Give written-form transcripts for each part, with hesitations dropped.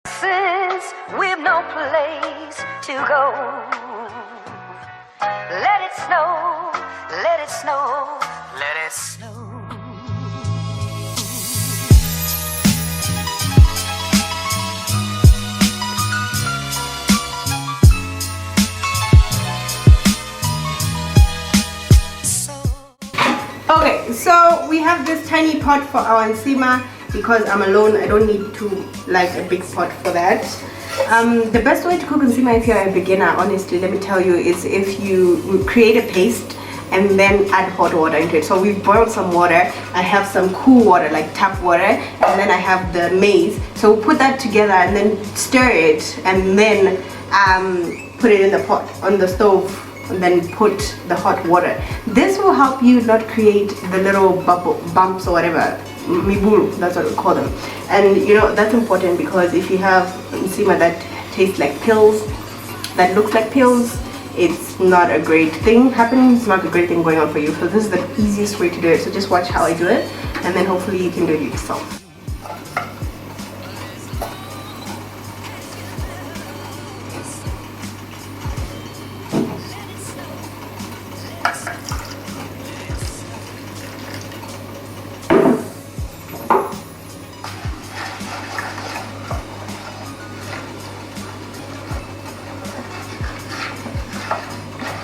Since we've no place to go, let it snow, let it snow, let it snow. Okay, so we have this tiny pot for our nsima because I'm alone. I don't need to like a big pot for that. The best way to cook nsima if you're a beginner, honestly, let me tell you, is if you create a paste and then add hot water into it. So we've boiled some water. I have some cool water like tap water, and then I have the maize. So we'll put that together and then stir it, and then put it in the pot on the stove, and then put the hot water. This will help you not create the little bumps or whatever, miburu, that's what we call them. And you know, that's important because if you have nsima that tastes like pills, that looks like pills, it's not a great thing happening. It's not a great thing going on for you. So this is the easiest way to do it. So just watch how I do it, and then hopefully you can do it yourself.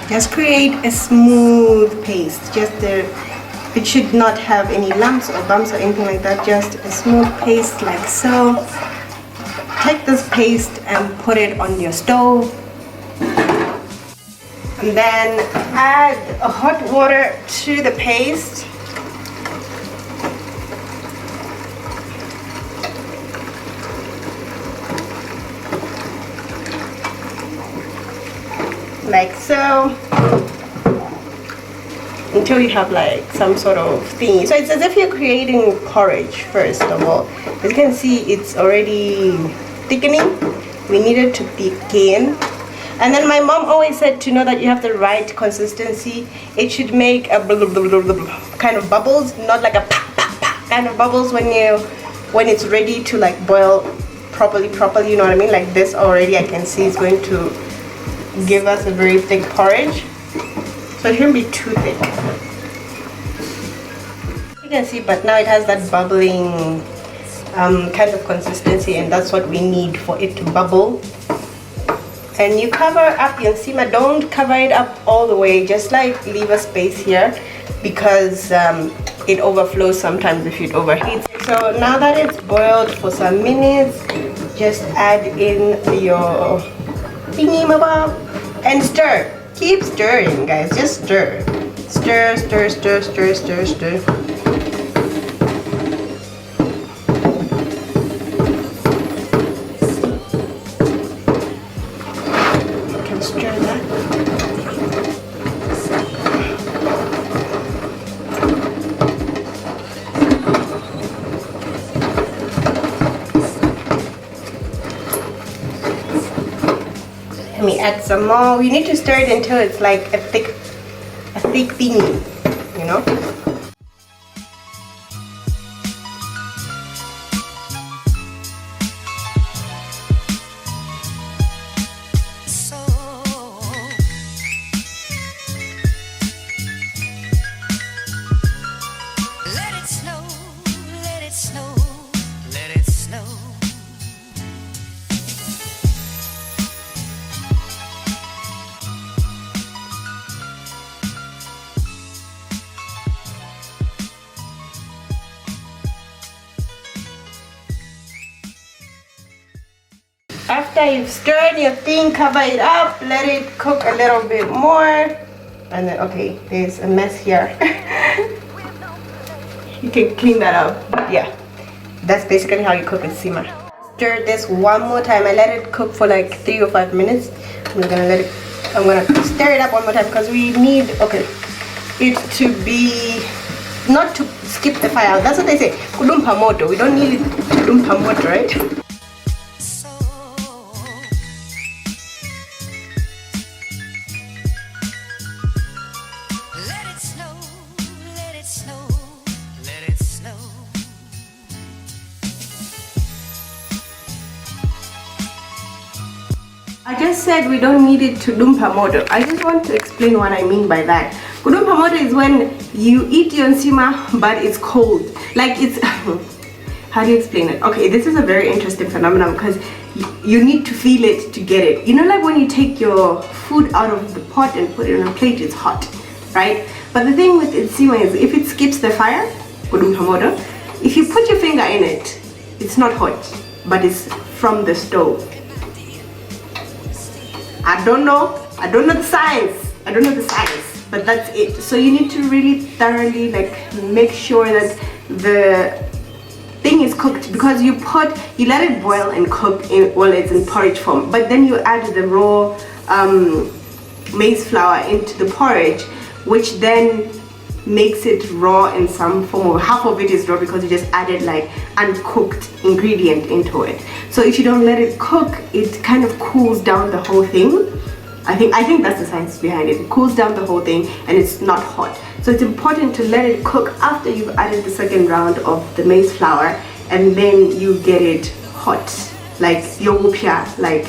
Just create a smooth paste. It should not have any lumps or bumps or anything like that. Just a smooth paste like so. Take this paste and put it on your stove, and then add a hot water to the paste. Like so, until you have like some sort of thing. So it's as if you're creating porridge first of all. As you can see, it's already thickening. We need it to thicken. And then my mom always said to know that you have the right consistency. It should make a blah, blah, blah, blah, blah, kind of bubbles, not like a pa, pa, pa kind of bubbles when it's ready to like boil properly, you know what I mean? Like this already I can see it's going to give us a very thick porridge. So it shouldn't be too thick. You can see, but now it has that bubbling kind of consistency, and that's what we need for it to bubble. And you cover up your nsima. Don't cover it up all the way, just like leave a space here because it overflows sometimes if it overheats. So now that it's boiled for some minutes, just add in your thingy and stir. Keep stirring, guys. Just stir. Stir, stir, stir, stir, stir, stir. You can stir that. Let me add some more. You need to stir it until it's like a thick thingy, you know. After you've stirred your thing, cover it up, let it cook a little bit more, and then okay, there's a mess here. You can clean that up. But yeah, that's basically how you cook nsima. Stir this one more time. I let it cook for like 3 or 5 minutes. I'm gonna stir it up one more time because we need it to be, not to skip the fire. That's what they say. Kudumpa moto. We don't need it to kudumpa moto, right? I just said we don't need it to dumpa moto. I just want to explain what I mean by that. Kudumpa moto is when you eat your nsima but it's cold. Like it's how do you explain it? Okay, this is a very interesting phenomenon because you need to feel it to get it. You know, like when you take your food out of the pot and put it on a plate, it's hot, right? But the thing with nsima is if it skips the fire, kudumpa moto, if you put your finger in it, it's not hot, but it's from the stove. I don't know the science, but that's it. So you need to really thoroughly like make sure that the thing is cooked, because you let it boil and cook while it's in porridge form, but then you add the raw maize flour into the porridge, which then makes it raw in some form, or half of it is raw because you just added like uncooked ingredient into it. So if you don't let it cook, it kind of cools down the whole thing. I think that's the science behind it. It cools down the whole thing and it's not hot. So it's important to let it cook after you've added the second round of the maize flour, and then you get it hot, like yogupia, like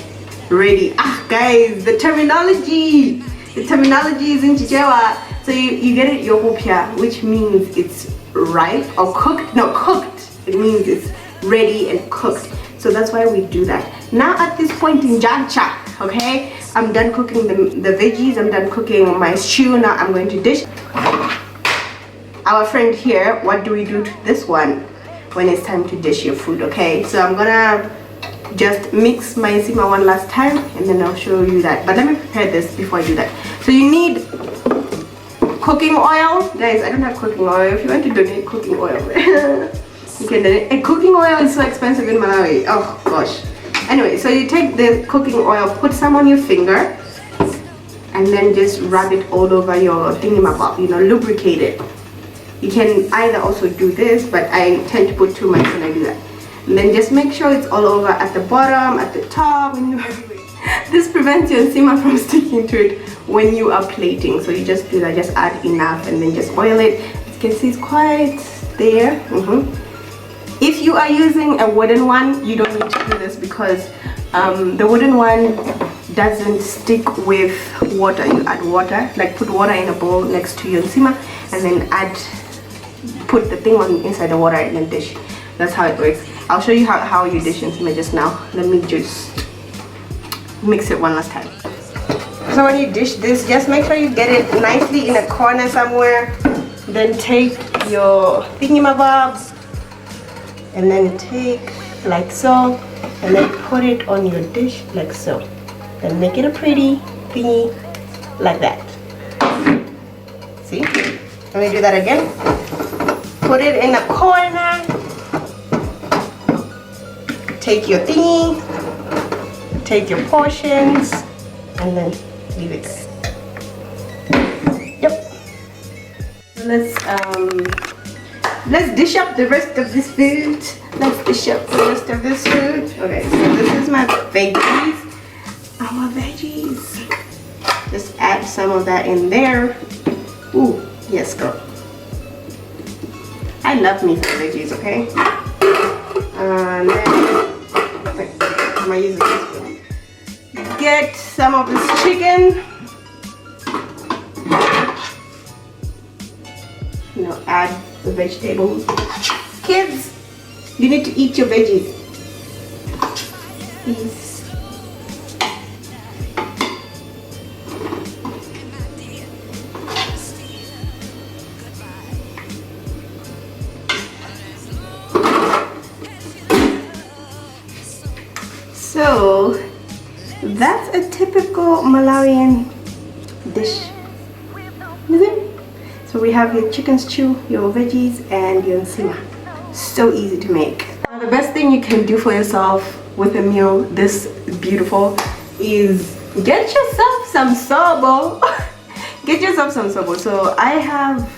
ready. Guys, the terminology is in Chichewa. So you get it yogupia, which means it's ripe or cooked. No, cooked. It means it's ready and cooked. So that's why we do that. Now at this point in Jancha, okay, I'm done cooking the veggies, I'm done cooking my stew. Now I'm going to dish. Our friend here, what do we do to this one when it's time to dish your food? Okay, so I'm gonna just mix my nsima one last time and then I'll show you that. But let me prepare this before I do that. So you need cooking oil. Guys, I don't have cooking oil. If you want to donate cooking oil, you can donate. And cooking oil is so expensive in Malawi. Oh gosh. Anyway, so you take the cooking oil, put some on your finger, and then just rub it all over your thingamabop, you know, lubricate it. You can either also do this, but I tend to put too much when I do that. And then just make sure it's all over at the bottom, at the top, and this prevents your nsima from sticking to it when you are plating. So you just do that, just add enough and then just oil it. As you can see, it's quite there. If you are using a wooden one, you don't need to do this because the wooden one doesn't stick with water. You add water, like put water in a bowl next to your nsima and then put the thing on inside the water and then dish. That's how it works. I'll show you how you dish nsima just now. Let me just mix it one last time. So when you dish this, just make sure you get it nicely in a corner somewhere. Then take your thingamabobs and then take like so, and then put it on your dish like so. Then make it a pretty thingy like that. See? Let me do that again. Put it in a corner. Take your thingy, take your portions, and then leave it there. Yep. Let's dish up the rest of this food. Okay, so this is my veggies. Our veggies. Just add some of that in there. Ooh, yes, girl. I love me some veggies, okay? And then am I using this spoon? Get some of this chicken. You know, add the vegetables. Kids, you need to eat your veggies. Please. So that's a typical Malawian dish, is it? So we have your chicken stew, your veggies, and your nsima. So easy to make. Now the best thing you can do for yourself with a meal this beautiful is get yourself some sobo. Get yourself some sobo. So I have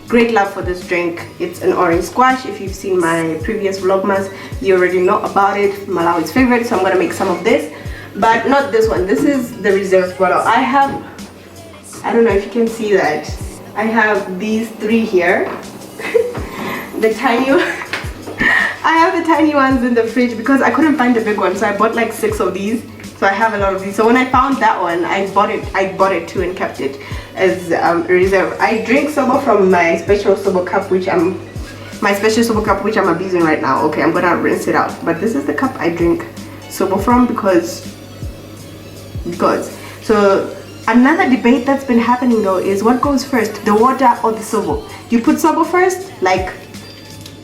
great love for this drink. It's an orange squash. If you've seen my previous Vlogmas, you already know about it. Malawi's favorite. So I'm gonna make some of this, but not this one. This is the reserved bottle. I don't know if you can see that. I have these three here. The tiny one. I have the tiny ones in the fridge because I couldn't find the big one, so I bought like 6 of these So I have a lot of these. So when I found that one, I bought it too and kept it as a reserve. I drink soba from my special soba cup, which I'm abusing right now. Okay, I'm gonna rinse it out. But this is the cup I drink soba from because. So another debate that's been happening though is what goes first, the water or the soba? Do you put soba first,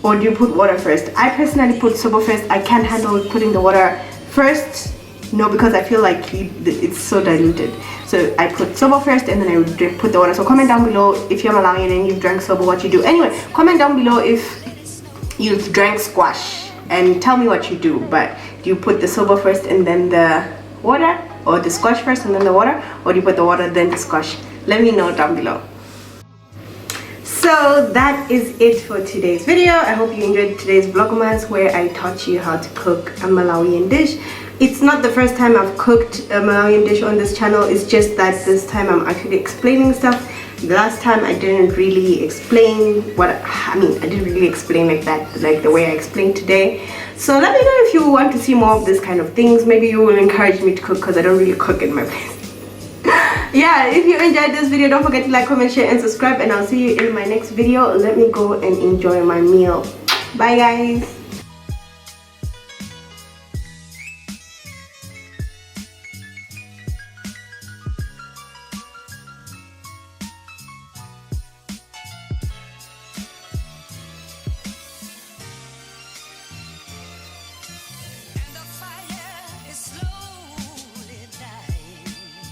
or do you put water first? I personally put soba first. I can't handle putting the water first. No, because I feel like it's so diluted. So I put soba first and then I put the water. So comment down below if you're Malawian and you've drank soba, what you do. Anyway, comment down below if you've drank squash and tell me what you do. But do you put the soba first and then the water, or the squash first and then the water, or do you put the water then the squash? Let me know down below. So that is it for today's video. I hope you enjoyed today's Vlogmas where I taught you how to cook a Malawian dish. It's not the first time I've cooked a Malawian dish on this channel. It's just that this time I'm actually explaining stuff. The last time I didn't really explain I didn't really explain like that, like the way I explained today. So let me know if you want to see more of this kind of things. Maybe you will encourage me to cook because I don't really cook in my place. Yeah, if you enjoyed this video, don't forget to like, comment, share and subscribe, and I'll see you in my next video. Let me go and enjoy my meal. Bye guys.